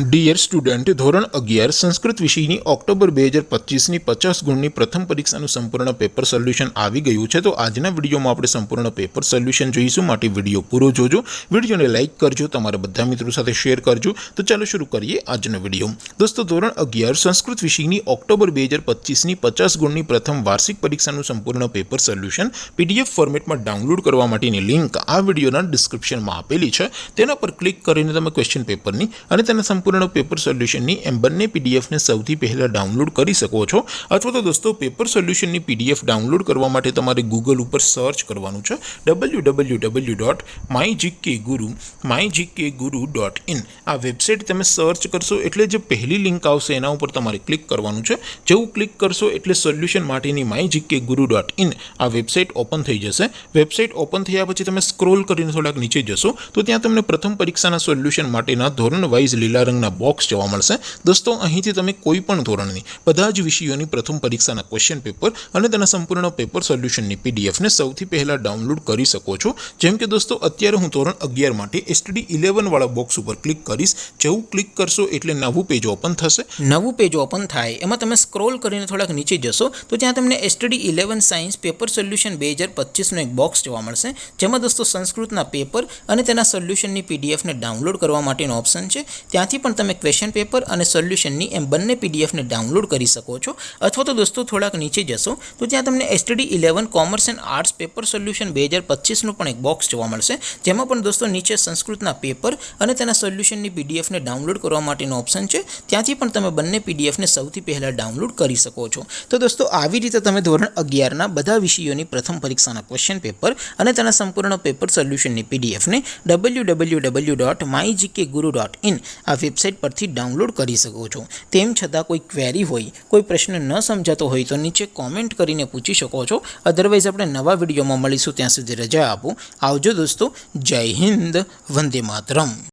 Dear student, ધોરણ 11 સંસ્કૃત વિષયની October 2025ની 50 ગુણની પ્રથમ પરીક્ષાનું સંપૂર્ણ પેપર સોલ્યુશન આવી ગયું છે। તો આજના વિડીયોમાં આપણે સંપૂર્ણ પેપર સોલ્યુશન જોઈશું, માટે વિડીયો પૂરો જોજો, વિડીયોને લાઇક કરજો, તમારા બધા મિત્રો સાથે શેર કરજો। તો ચાલો શરૂ કરીએ આજનો વિડીયો। દોસ્તો, ધોરણ 11 સંસ્કૃત વિષયની ઓક્ટોબર 2025ની 50 ગુણની પ્રથમ વાર્ષિક પરીક્ષાનું સંપૂર્ણ પેપર સોલ્યુશન પીડીએફ ફોર્મેટમાં ડાઉનલોડ કરવા માટેની લિંક આ વિડીયોના ડિસ્ક્રિપ્શનમાં આપેલી છે। તેના પર ક્લિક કરીને તમે ક્વેશ્ચન પેપરની અને તેના સંપૂર્ણ પેપર સોલ્યુશનની એમ બંને પીડીએફને સૌથી પહેલાં ડાઉનલોડ કરી શકો છો। અથવા તો દોસ્તો, પેપર સોલ્યુશનની પીડીએફ ડાઉનલોડ કરવા માટે તમારે ગૂગલ ઉપર સર્ચ કરવાનું છે www.mygkguru.in। આ વેબસાઇટ તમે સર્ચ કરશો એટલે જે પહેલી લિંક આવશે એના ઉપર તમારે ક્લિક કરવાનું છે। જેવું ક્લિક કરશો એટલે સોલ્યુશન માટેની mygkguru.in આ વેબસાઇટ ઓપન થઈ જશે। વેબસાઇટ ઓપન થયા પછી તમે સ્ક્રોલ કરીને થોડાક નીચે જશો તો ત્યાં તમને પ્રથમ પરીક્ષાના સોલ્યુશન માટેના ધોરણ વાઇઝ લીલા રંગના બોક્સ જોવા મળશે। દોસ્તો, અહીંથી તમે કોઈ પણ ધોરણની બધા જ વિષયોની પ્રથમ પરીક્ષાના ક્વેશ્ચન પેપર અને તેના સંપૂર્ણ પેપર સોલ્યુશનની પીડીએફને સૌથી પહેલાં ડાઉનલોડ કરી શકો છો। જેમ કે દોસ્તો, અત્યારે હું ધોરણ 11 માટે STD 11 વાળા બોક્સ ઉપર ક્લિક કરીશ। જેવું ક્લિક કરશો એટલે નવું પેજ ઓપન થશે। નવું પેજ ઓપન થાય એમાં તમે સ્ક્રોલ કરીને થોડાક નીચે જશો તો ત્યાં તમને STD 11 સાયન્સ પેપર સોલ્યુશન 2025નું એક બોક્સ જોવા મળશે, જેમાં દોસ્તો સંસ્કૃતના પેપર અને તેના સોલ્યુશનની પીડીએફને ડાઉનલોડ કરવા માટેનો ઓપ્શન છે। ત્યાંથી પણ તમે ક્વેશ્ચન પેપર અને સોલ્યુશનની એમ બંને પીડીએફને ડાઉનલોડ કરી શકો છો। અથવા તો દોસ્તો, થોડાક નીચે જશો તો ત્યાં તમને STD 11 commerce and arts paper solution 2025નું પણ એક બોક્સ જોવા મળશે, જેમાં પણ દોસ્તો નીચે સંસ્કૃતના પેપર અને તેના સોલ્યુશનની પીડીએફને ડાઉનલોડ કરવા માટેનો ઓપ્શન છે। ત્યાંથી પણ તમે બંને પીડીએફને સૌથી પહેલાં ડાઉનલોડ કરી શકો છો। તો દોસ્તો, આવી રીતે તમે ધોરણ 11ના બધા વિષયોની પ્રથમ પરીક્ષાના ક્વેશ્ચન પેપર અને તેના સંપૂર્ણ પેપર સોલ્યુશનની પીડીએફને www.mygkguru.in આ વેબસાઇટ પરથી ડાઉનલોડ કરી શકો છો। તેમ છતાં કોઈ ક્વેરી હોય, કોઈ પ્રશ્ન ન સમજાતો હોય તો નીચે કોમેન્ટ કરીને પૂછી શકો છો। અધરવાઇઝ આપણે નવા વિડીયોમાં મળીશું, ત્યાં સુધી રજા આપો। આવજો દોસ્તો, જય હિન્દ, વંદે માતરમ।